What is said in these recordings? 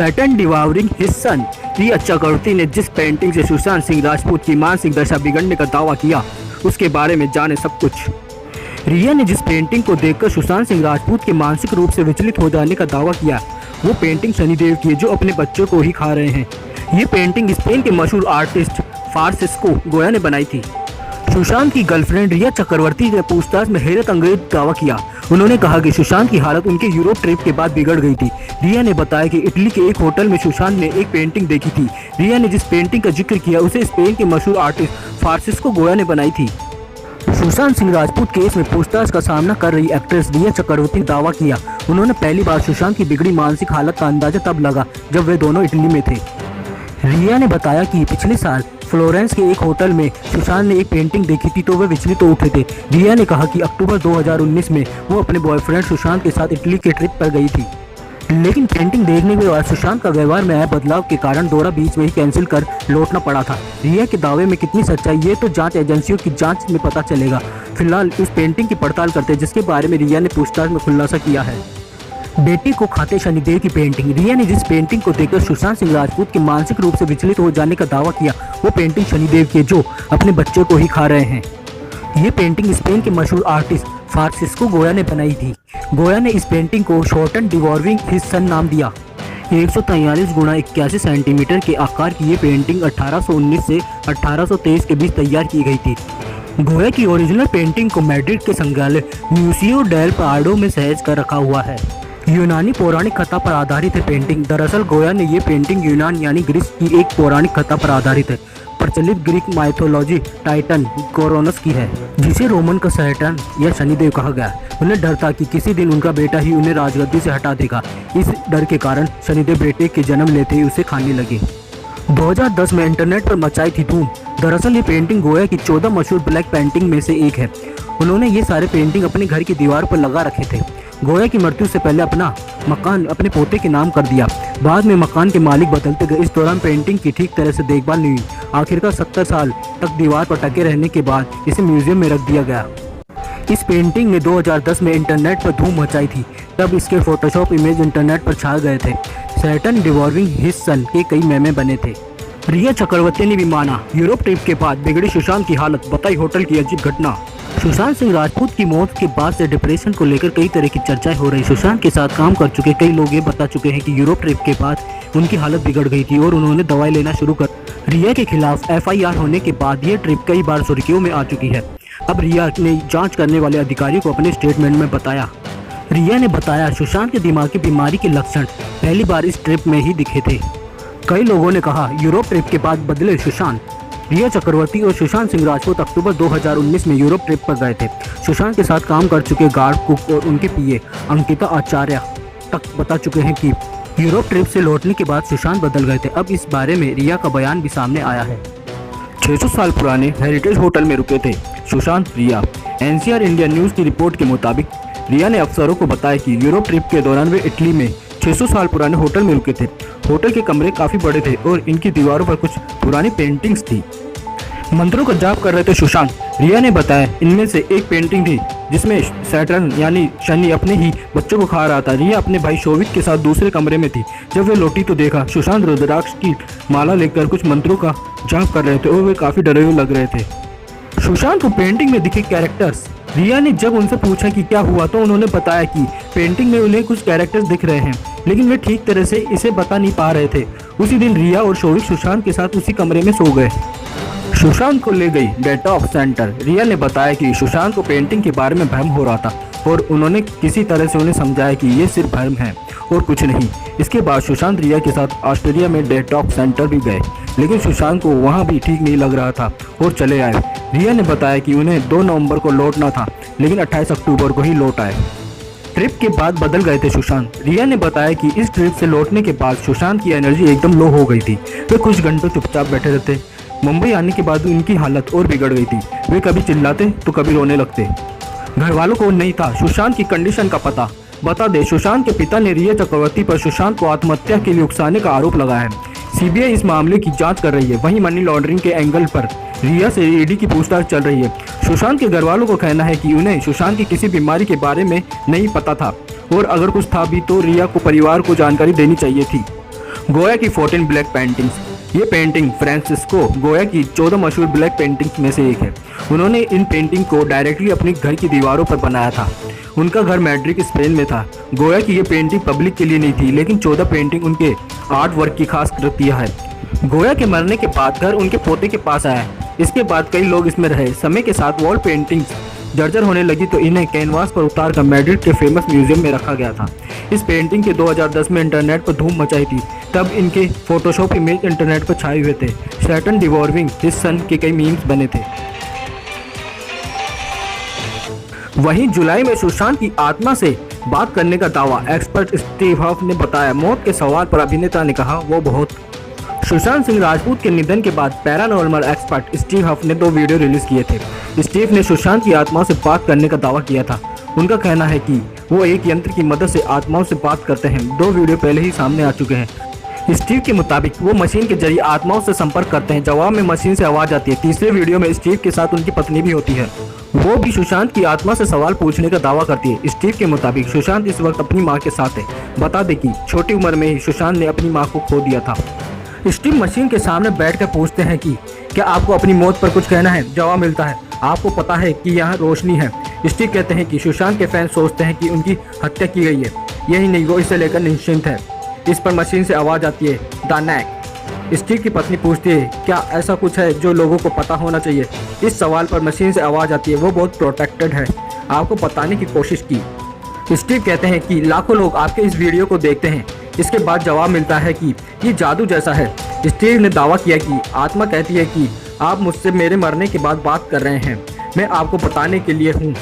Saturn डिवावरिंग his son. रिया चक्रवर्ती ने जिस painting से सुशांत सिंह राजपूत की मानसिक दशा बिगड़ने का दावा किया, उसके बारे में जाने सब कुछ। रिया ने जिस पेंटिंग को देखकर सुशांत सिंह राजपूत के मानसिक रूप से विचलित हो जाने का दावा किया, वो पेंटिंग शनिदेव की है जो अपने बच्चों को ही खा रहे हैं। ये पेंटिंग स्पेन के मशहूर आर्टिस्ट फ्रांसिस्को गोया ने बनाई थी। सुशांत की गर्लफ्रेंड रिया चक्रवर्ती ने पूछताछ में हैरत अंगेज दावा किया। उन्होंने कहा कि सुशांत की हालत उनके यूरोप ट्रिप के बाद बिगड़ गई थी। रिया ने बताया कि इटली के एक होटल में सुशांत ने एक पेंटिंग देखी थी। रिया ने जिस पेंटिंग का जिक्र किया उसे स्पेन के मशहूर आर्टिस्ट फ्रांसिस्को गोया ने बनाई थी। सुशांत सिंह राजपूत केस में पूछताछ का सामना कर रही एक्ट्रेस रिया चक्रवर्ती ने दावा किया। उन्होंने पहली बार सुशांत की बिगड़ी मानसिक हालत का अंदाजा तब लगा जब वे दोनों इटली में थे। रिया ने बताया कि पिछले साल फ्लोरेंस के एक होटल में सुशांत ने एक पेंटिंग देखी थी तो वे विचलित हो उठे थे। रिया ने कहा कि अक्टूबर 2019 में वो अपने बॉयफ्रेंड सुशांत के साथ इटली के ट्रिप पर गई थी, लेकिन पेंटिंग देखने के बाद सुशांत का व्यवहार में आए बदलाव के कारण दौरा बीच में ही कैंसिल कर लौटना पड़ा था। रिया के दावे में कितनी सच्चाई ये तो जांच एजेंसियों की जांच में पता चलेगा। फिलहाल इस पेंटिंग की पड़ताल करते हैं, जिसके बारे में रिया ने पूछताछ में खुलासा किया है। बेटी को खाते शनिदेव की पेंटिंग। रिया ने जिस पेंटिंग को देखकर सुशांत सिंह राजपूत के मानसिक रूप से विचलित हो जाने का दावा किया, वो पेंटिंग शनिदेव की है जो अपने बच्चों को ही खा रहे हैं। ये पेंटिंग स्पेन के मशहूर आर्टिस्ट फ्रांसिस्को गोया ने बनाई थी। गोया ने इस पेंटिंग को सैटर्न डिवावरिंग हिज सन नाम दिया। 143 गुणा 81 सेंटीमीटर के आकार की ये पेंटिंग 1819 से 1823 के बीच तैयार की गई थी। गोया की ओरिजिनल पेंटिंग को मैड्रिड के संग्रहालय म्यूजियो डेल प्राडो में सहेज कर रखा हुआ है। यूनानी पौराणिक कथा पर आधारित है पेंटिंग। दरअसल गोया ने ये पेंटिंग यूनान यानी ग्रीस की एक पौराणिक कथा पर आधारित है। प्रचलित ग्रीक माइथोलॉजी टाइटन क्रोनोस की है, जिसे रोमन का सैटर्न या शनिदेव कहा गया। उन्हें डर था कि किसी दिन उनका बेटा ही उन्हें राजगद्दी से हटा देगा। इस डर के कारण शनिदेव बेटे के जन्म लेते ही उसे खाने लगे। 2010 में इंटरनेट पर मचाई थी धूम। दरअसल ये पेंटिंग गोया की 14 मशहूर ब्लैक पेंटिंग में से एक है। उन्होंने ये सारे पेंटिंग अपने घर की दीवार पर लगा रखे थे। गोया की मृत्यु से पहले अपना मकान अपने पोते के नाम कर दिया। बाद में मकान के मालिक बदलते गए। इस दौरान पेंटिंग की ठीक तरह से देखभाल नहीं हुई। आखिरकार 70 साल तक दीवार पर टके रहने के बाद इसे म्यूजियम में रख दिया गया। इस पेंटिंग ने 2010 में इंटरनेट पर धूम मचाई थी। तब इसके फोटोशॉप इमेज इंटरनेट पर छा गए थे। सैटर्न डिवावरिंग हिज सन के कई मेमे बने थे। रिया चक्रवर्ती ने भी माना यूरोप ट्रिप के बाद बिगड़ी सुशांत की हालत, बताई होटल की अजीब घटना। सुशांत सिंह राजपूत की मौत के बाद से डिप्रेशन को लेकर कई तरह की चर्चाएं हो रही। सुशांत के साथ काम कर चुके कई लोग ये बता चुके हैं कि यूरोप ट्रिप के बाद उनकी हालत बिगड़ गई थी और उन्होंने दवाई लेना शुरू कर। रिया के खिलाफ FIR होने के बाद ये ट्रिप कई बार सुर्खियों में आ चुकी है। अब रिया ने जांच करने वाले अधिकारियों को अपने स्टेटमेंट में बताया। रिया ने बताया सुशांत के दिमागी बीमारी के लक्षण पहली बार इस ट्रिप में ही दिखे थे। कई लोगों ने कहा यूरोप ट्रिप के बाद बदले सुशांत। रिया चक्रवर्ती और सुशांत सिंह राजपूत अक्टूबर 2019 में यूरोप ट्रिप पर गए थे। सुशांत के साथ काम कर चुके गार्ड कुक और उनके PA अंकिता आचार्य तक बता चुके हैं कि यूरोप ट्रिप से लौटने के बाद सुशांत बदल गए थे। अब इस बारे में रिया का बयान भी सामने आया है। 600 साल पुराने हेरिटेज होटल में रुके थे सुशांत। रिया NCR इंडिया न्यूज़ की रिपोर्ट के मुताबिक रिया ने अफसरों को बताया कि यूरोप ट्रिप के दौरान वे इटली में 600 साल पुराने होटल में रुके थे। होटल के कमरे काफ़ी बड़े थे और इनकी दीवारों पर कुछ पुरानी पेंटिंग्स थी। मंत्रों का जाप कर रहे थे सुशांत। रिया ने बताया इनमें से एक पेंटिंग थी जिसमें सैटर्न यानी शनि अपने ही बच्चों को खा रहा था। रिया अपने भाई शोविक के साथ दूसरे कमरे में थी। जब वे लौटी तो देखा सुशांत रुद्राक्ष की माला लेकर कुछ मंत्रों का जाप कर रहे थे और वे काफ़ी डरे हुए लग रहे थे। सुशांत को पेंटिंग में दिखे कैरेक्टर्स। रिया ने जब उनसे पूछा कि क्या हुआ तो उन्होंने बताया कि पेंटिंग में उन्हें कुछ कैरेक्टर्स दिख रहे हैं, लेकिन वे ठीक तरह से इसे बता नहीं पा रहे थे। उसी दिन रिया और शोविक सुशांत के साथ उसी कमरे में सो गए। सुशांत को ले गई डेटॉक्स सेंटर। रिया ने बताया कि सुशांत को पेंटिंग के बारे में भ्रम हो रहा था और उन्होंने किसी तरह से उन्हें समझाया कि ये सिर्फ भ्रम है और कुछ नहीं। इसके बाद सुशांत रिया के साथ ऑस्ट्रेलिया में डेटॉक्स सेंटर भी गए, लेकिन सुशांत को वहाँ भी ठीक नहीं लग रहा था और चले आए। रिया ने बताया कि उन्हें 2 नवंबर को लौटना था, लेकिन 28 अक्टूबर को ही लौट आए। ट्रिप के बाद बदल गए थे सुशांत। रिया ने बताया कि इस ट्रिप से लौटने के बाद सुशांत की एनर्जी एकदम लो हो गई थी। वे कुछ घंटों चुपचाप बैठे रहते। मुंबई आने के बाद उनकी हालत और बिगड़ गई थी। वे कभी चिल्लाते तो कभी रोने लगते। घर वालों को नहीं था सुशांत की कंडीशन का पता। बता दें सुशांत के पिता ने रिया चक्रवर्ती पर सुशांत को आत्महत्या के लिए उकसाने का आरोप लगाया है। CBI इस मामले की जांच कर रही है। वहीं मनी लॉन्ड्रिंग के एंगल पर रिया से ED की पूछताछ चल रही है। सुशांत के घर वालों को कहना है कि उन्हें सुशांत की किसी बीमारी के बारे में नहीं पता था और अगर कुछ था भी तो रिया को परिवार को जानकारी देनी चाहिए थी। गोया की 14 ब्लैक पेंटिंग्स। ये पेंटिंग फ्रांसिस्को गोया की 14 मशहूर ब्लैक पेंटिंग्स में से एक है। उन्होंने इन पेंटिंग को डायरेक्टली अपने घर की दीवारों पर बनाया था। उनका घर मैड्रिड स्पेन में था। गोया की ये पेंटिंग पब्लिक के लिए नहीं थी, लेकिन 14 पेंटिंग उनके आर्ट वर्क की खास कृतियाँ है। गोया के मरने के बाद घर उनके पोते के पास आया। इसके बाद कई लोग इसमें रहे। समय के साथ वॉल पेंटिंग्स जर्जर होने लगी तो इन्हें कैनवास पर उतार कर मैड्रिड के फेमस म्यूजियम में रखा गया था। इस पेंटिंग के 2010 में इंटरनेट पर धूम मचाई थी। तब इनके फोटोशॉप इमेज इंटरनेट पर छाए हुए थे। सैटर्न डिवॉर्विंग हिज सन के कई मीम्स बने थे। वहीं जुलाई में सुशांत की आत्मा से बात करने का दावा एक्सपर्ट स्टीव हफ ने बताया। मौत के सवाल पर अभिनेता ने कहा वो बहुत। सुशांत सिंह राजपूत के निधन के बाद पैरानॉर्मल एक्सपर्ट स्टीव हफ ने 2 वीडियो रिलीज किए थे। स्टीव ने सुशांत की आत्मा से बात करने का दावा किया था। उनका कहना है कि वो एक यंत्र की मदद से आत्माओं से बात करते हैं। 2 वीडियो पहले ही सामने आ चुके हैं। स्टीव के मुताबिक वो मशीन के जरिए आत्माओं से संपर्क करते हैं। जवाब में मशीन से आवाज आती है। तीसरे वीडियो में स्टीव के साथ उनकी पत्नी भी होती है। वो भी सुशांत की आत्मा से सवाल पूछने का दावा करती है। स्टीव के मुताबिक सुशांत इस वक्त अपनी माँ के साथ है। बता दें कि छोटी उम्र में ही सुशांत ने अपनी माँ को खो दिया था। स्टीव मशीन के सामने बैठकर पूछते हैं कि क्या आपको अपनी मौत पर कुछ कहना है। जवाब मिलता है आपको पता है कि यहाँ रोशनी है। स्टीव कहते हैं कि सुशांत के फैन सोचते हैं कि उनकी हत्या की गई है। यही नहीं, वो इसे लेकर निश्चिंत है। इस पर मशीन से आवाज़ आती है द नैक। स्टीव की पत्नी पूछती है क्या ऐसा कुछ है जो लोगों को पता होना चाहिए। इस सवाल पर मशीन से आवाज़ आती है वो बहुत प्रोटेक्टेड है, आपको बताने की कोशिश की। स्टीव कहते हैं कि लाखों लोग आपके इस वीडियो को देखते हैं। इसके बाद जवाब मिलता है कि ये जादू जैसा है। स्टीव ने दावा किया कि आत्मा कहती है कि आप मुझसे मेरे मरने के बाद बात कर रहे हैं, मैं आपको बताने के लिए हूँ।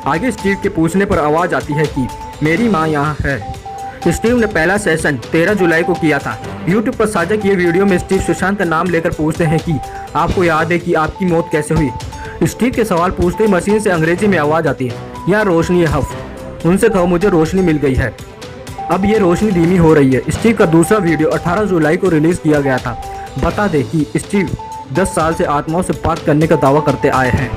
आगे स्टीव के पूछने पर आवाज़ आती है कि मेरी माँ यहाँ है। स्टीव ने पहला सेशन 13 जुलाई को किया था। यूट्यूब पर साझा किए वीडियो में स्टीव सुशांत का नाम लेकर पूछते हैं कि आपको याद है कि आपकी मौत कैसे हुई। स्टीव के सवाल पूछते ही मशीन से अंग्रेजी में आवाज़ आती है यहाँ रोशनी है हफ, उनसे कहो मुझे रोशनी मिल गई है। अब ये रोशनी धीमी हो रही है। स्टीव का दूसरा वीडियो 18 जुलाई को रिलीज किया गया था। बता दें कि स्टीव 10 साल से आत्माओं से बात करने का दावा करते आए हैं।